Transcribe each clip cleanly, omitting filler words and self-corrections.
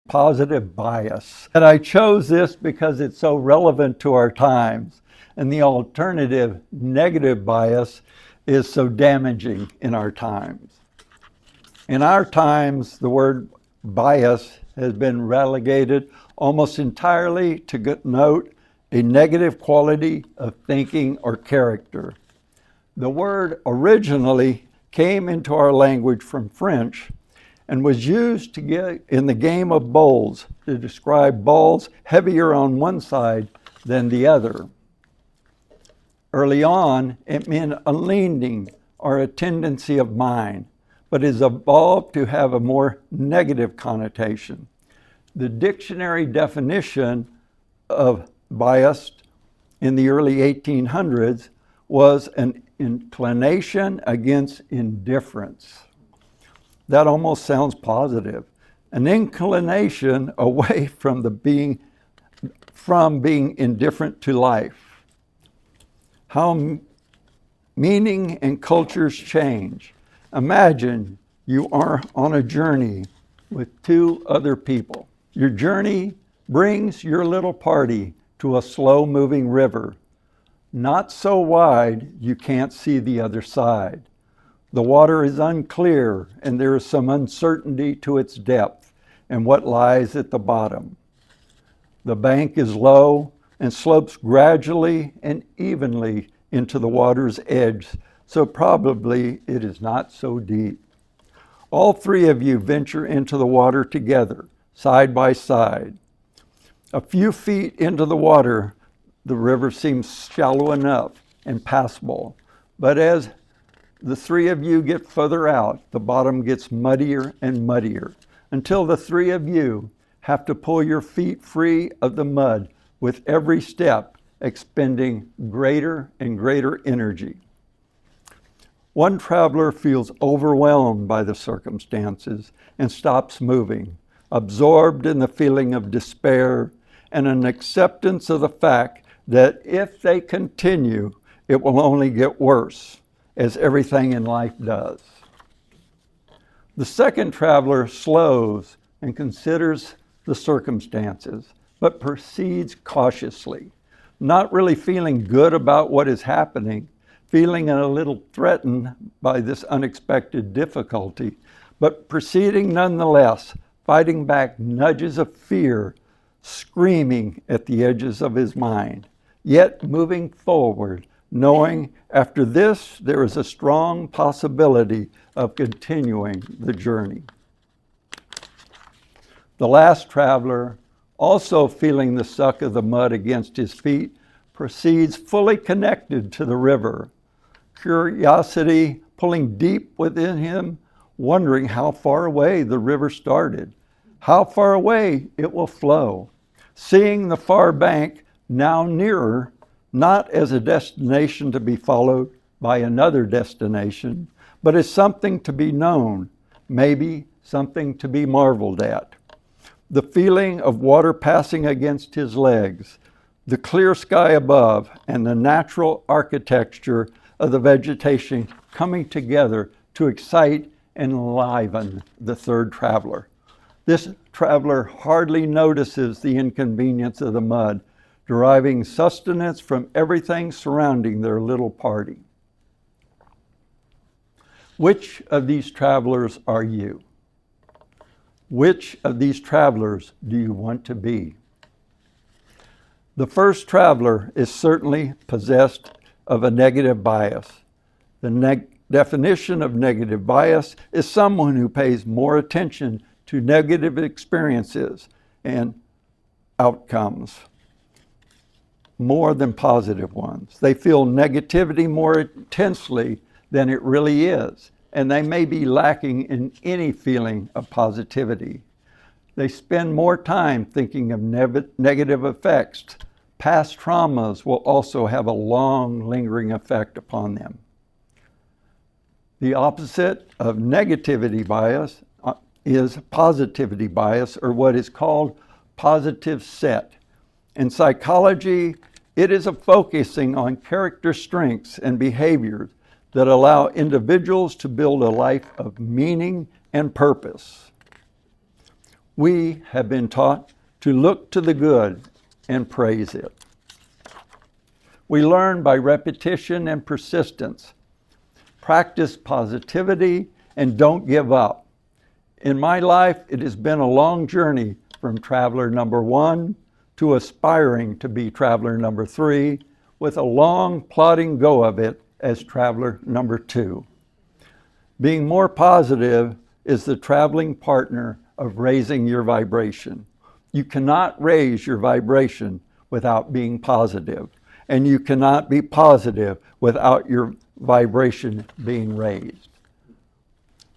positive bias. And I chose this because it's so relevant to our times. And the alternative, negative bias, is so damaging in our times. In our times, the word bias has been relegated almost entirely to denote a negative quality of thinking or character. The word originally came into our language from French and was used to get in the game of bowls to describe balls heavier on one side than the other. Early on, it meant a leaning or a tendency of mind, but has evolved to have a more negative connotation. The dictionary definition of bias in the early 1800s was an inclination against indifference. That almost sounds positive. An inclination away from being indifferent to life. How meaning and cultures change. Imagine you are on a journey with two other people. Your journey brings your little party to a slow-moving river, not so wide you can't see the other side. The water is unclear and there is some uncertainty to its depth and what lies at the bottom. The bank is low and slopes gradually and evenly into the water's edge, so probably it is not so deep. All three of you venture into the water together, side by side. A few feet into the water, the river seems shallow enough and passable, but as the three of you get further out, the bottom gets muddier and muddier until the three of you have to pull your feet free of the mud with every step, expending greater and greater energy. One traveler feels overwhelmed by the circumstances and stops moving, absorbed in the feeling of despair and an acceptance of the fact that if they continue, it will only get worse, as everything in life does. The second traveler slows and considers the circumstances, but proceeds cautiously, not really feeling good about what is happening, feeling a little threatened by this unexpected difficulty, but proceeding nonetheless, fighting back nudges of fear, screaming at the edges of his mind, yet moving forward, knowing after this there is a strong possibility of continuing the journey. The last traveler, also feeling the suck of the mud against his feet, proceeds fully connected to the river, curiosity pulling deep within him, wondering how far away the river started, how far away it will flow, seeing the far bank now nearer, not as a destination to be followed by another destination, but as something to be known, maybe something to be marveled at. The feeling of water passing against his legs, the clear sky above, and the natural architecture of the vegetation coming together to excite and enliven the third traveler. This traveler hardly notices the inconvenience of the mud, deriving sustenance from everything surrounding their little party. Which of these travelers are you? Which of these travelers do you want to be? The first traveler is certainly possessed of a negative bias. The definition of negative bias is someone who pays more attention to negative experiences and outcomes more than positive ones. They feel negativity more intensely than it really is, and they may be lacking in any feeling of positivity. They spend more time thinking of negative effects. Past traumas will also have a long, lingering effect upon them. The opposite of negativity bias is positivity bias, or what is called positive set. In psychology, it is a focusing on character strengths and behaviors that allow individuals to build a life of meaning and purpose. We have been taught to look to the good and praise it. We learn by repetition and persistence. Practice positivity and don't give up. In my life, it has been a long journey from traveler number 1 to aspiring to be traveler number 3, with a long plodding go of it as traveler number 2. Being more positive is the traveling partner of raising your vibration. You cannot raise your vibration without being positive, and you cannot be positive without your vibration being raised.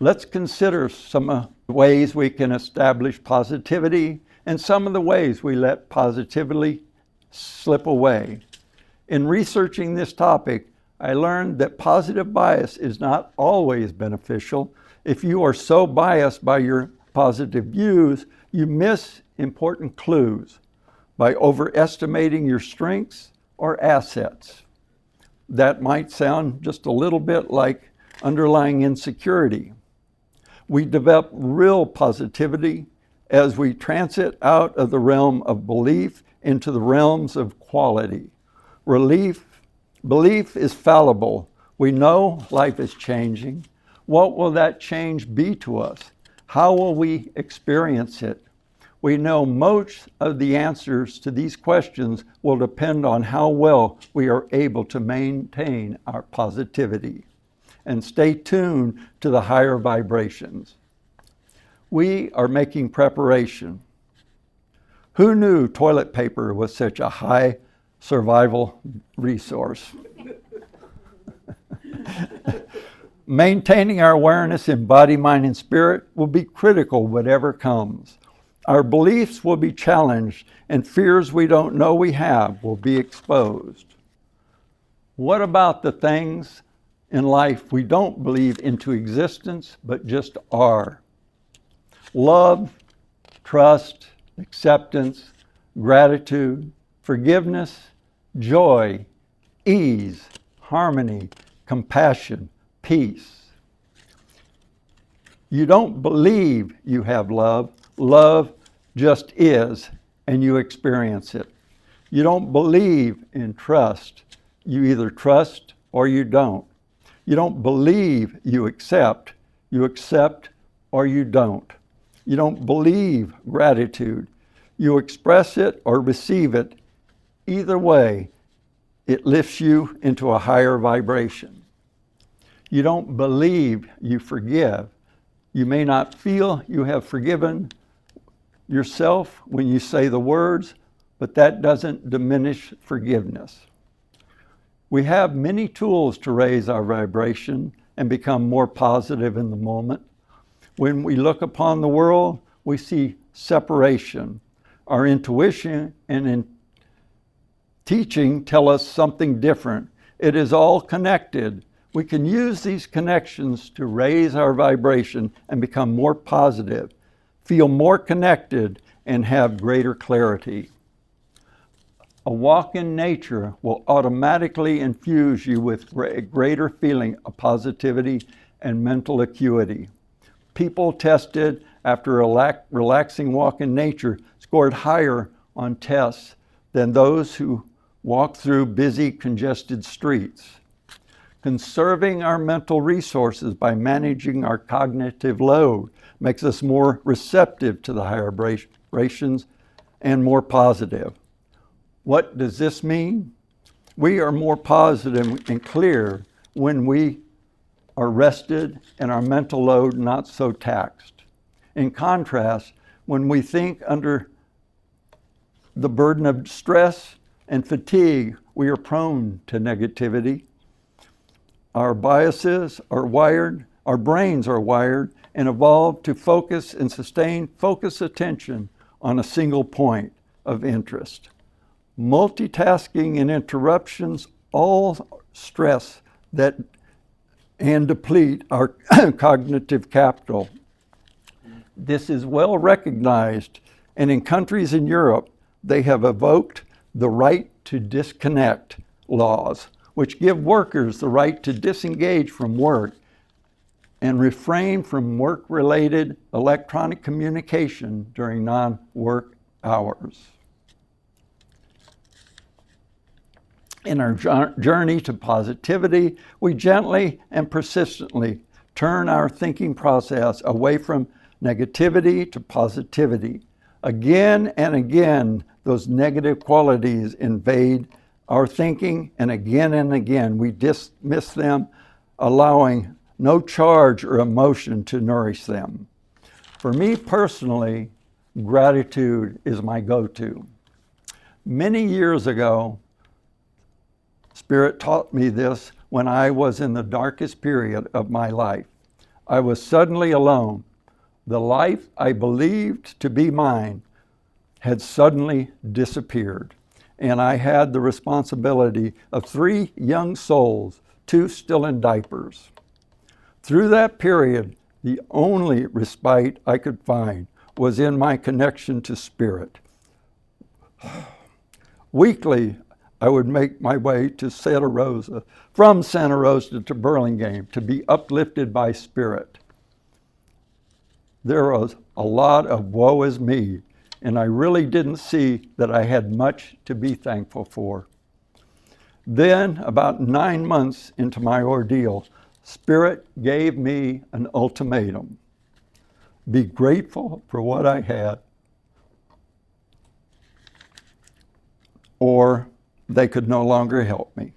Let's consider some of the ways we can establish positivity and some of the ways we let positivity slip away. In researching this topic, I learned that positive bias is not always beneficial. If you are so biased by your positive views, you miss important clues by overestimating your strengths or assets. That might sound just a little bit like underlying insecurity. We develop real positivity as we transit out of the realm of belief into the realms of quality. Belief is fallible. We know life is changing. What will that change be to us? How will we experience it? We know most of the answers to these questions will depend on how well we are able to maintain our positivity and stay tuned to the higher vibrations. We are making preparation. Who knew toilet paper was such a high survival resource? Maintaining our awareness in body, mind, and spirit will be critical whatever comes. Our beliefs will be challenged, and fears we don't know we have will be exposed. What about the things in life we don't believe into existence, but just are? Love, trust, acceptance, gratitude, forgiveness, joy, ease, harmony, compassion, peace. You don't believe you have love. Love just is, and you experience it. You don't believe in trust. You either trust or you don't. You don't believe you accept or you don't. You don't believe gratitude. You express it or receive it. Either way, it lifts you into a higher vibration. You don't believe you forgive. You may not feel you have forgiven yourself when you say the words, but that doesn't diminish forgiveness. We have many tools to raise our vibration and become more positive in the moment. When we look upon the world, we see separation. Our intuition and teaching tell us something different. It is all connected. We can use these connections to raise our vibration and become more positive, feel more connected, and have greater clarity. A walk in nature will automatically infuse you with a greater feeling of positivity and mental acuity. People tested after a relaxing walk in nature scored higher on tests than those who walk through busy, congested streets. Conserving our mental resources by managing our cognitive load makes us more receptive to the higher vibrations and more positive. What does this mean? We are more positive and clear when we are rested and our mental load not so taxed. In contrast, when we think under the burden of stress and fatigue, we are prone to negativity. Our biases are wired, our brains are wired and evolved to focus and sustain focused attention on a single point of interest. Multitasking and interruptions all stress that and deplete our cognitive capital. This is well recognized, and in countries in Europe, they have evoked the right to disconnect laws, which give workers the right to disengage from work and refrain from work-related electronic communication during non-work hours. In our journey to positivity, we gently and persistently turn our thinking process away from negativity to positivity. Again and again, those negative qualities invade our thinking, and again, we dismiss them, allowing no charge or emotion to nourish them. For me personally, gratitude is my go-to. Many years ago, Spirit taught me this when I was in the darkest period of my life. I was suddenly alone. The life I believed to be mine had suddenly disappeared, and I had the responsibility of 3 young souls, 2 still in diapers. Through that period, the only respite I could find was in my connection to Spirit. Weekly, I would make my way to Santa Rosa, from Santa Rosa to Burlingame, to be uplifted by Spirit. There was a lot of woe is me, and I really didn't see that I had much to be thankful for. Then, about 9 months into my ordeal, Spirit gave me an ultimatum. Be grateful for what I had, or they could no longer help me.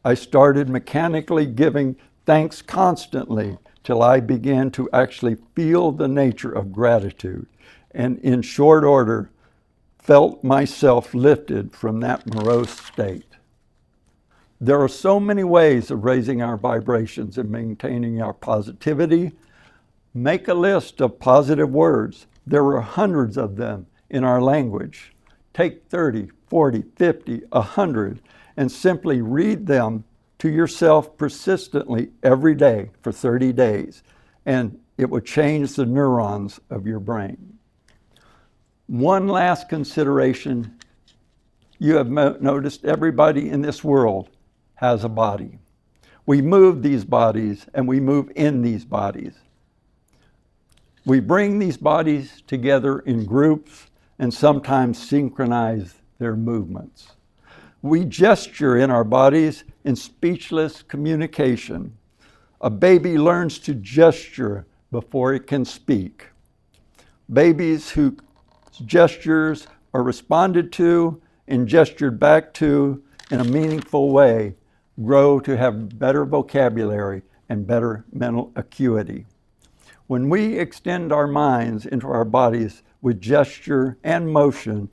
I started mechanically giving thanks constantly till I began to actually feel the nature of gratitude, and in short order, felt myself lifted from that morose state. There are so many ways of raising our vibrations and maintaining our positivity. Make a list of positive words. There are hundreds of them in our language. Take 30, 40, 50, 100, and simply read them to yourself persistently every day for 30 days, and it will change the neurons of your brain. One last consideration. You have noticed everybody in this world has a body. We move these bodies and we move in these bodies. We bring these bodies together in groups and sometimes synchronize their movements. We gesture in our bodies in speechless communication. A baby learns to gesture before it can speak. Babies whose gestures are responded to and gestured back to in a meaningful way grow to have better vocabulary and better mental acuity. When we extend our minds into our bodies with gesture and motion,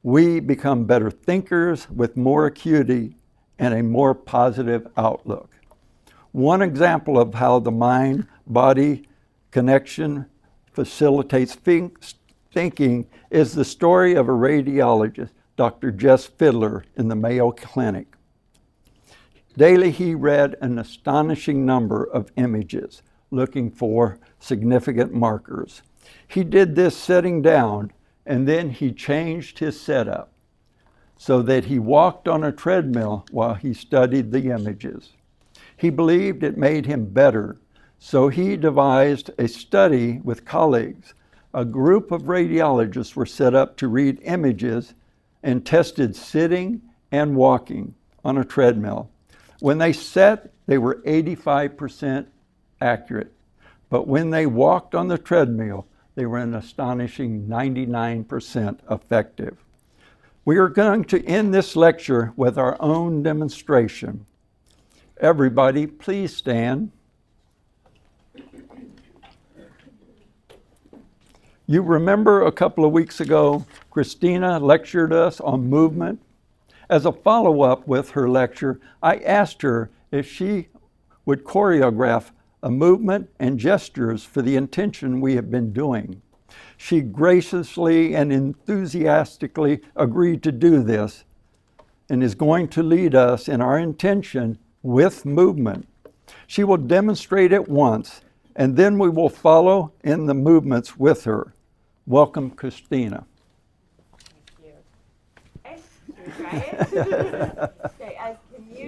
we become better thinkers with more acuity and a more positive outlook. One example of how the mind-body connection facilitates thinking is the story of a radiologist, Dr. Jess Fiddler, in the Mayo Clinic. Daily he read an astonishing number of images looking for significant markers. He did this sitting down, and then he changed his setup so that he walked on a treadmill while he studied the images. He believed it made him better, so he devised a study with colleagues. A group of radiologists were set up to read images and tested sitting and walking on a treadmill. When they sat, they were 85% accurate, but when they walked on the treadmill, they were an astonishing 99% effective. We are going to end this lecture with our own demonstration. Everybody, please stand. You remember a couple of weeks ago, Christina lectured us on movement. As a follow-up with her lecture, I asked her if she would choreograph a movement and gestures for the intention we have been doing. She graciously and enthusiastically agreed to do this and is going to lead us in our intention with movement. She will demonstrate it once, and then we will follow in the movements with her. Welcome, Christina. Thank you. Okay, as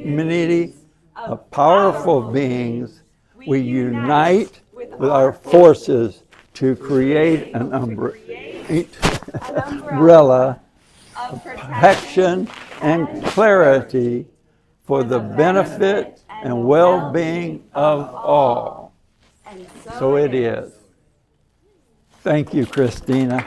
Community of powerful beings, we unite with our forces to create an umbrella of protection and clarity for the benefit and well-being of all. So it is. Thank you, Christina.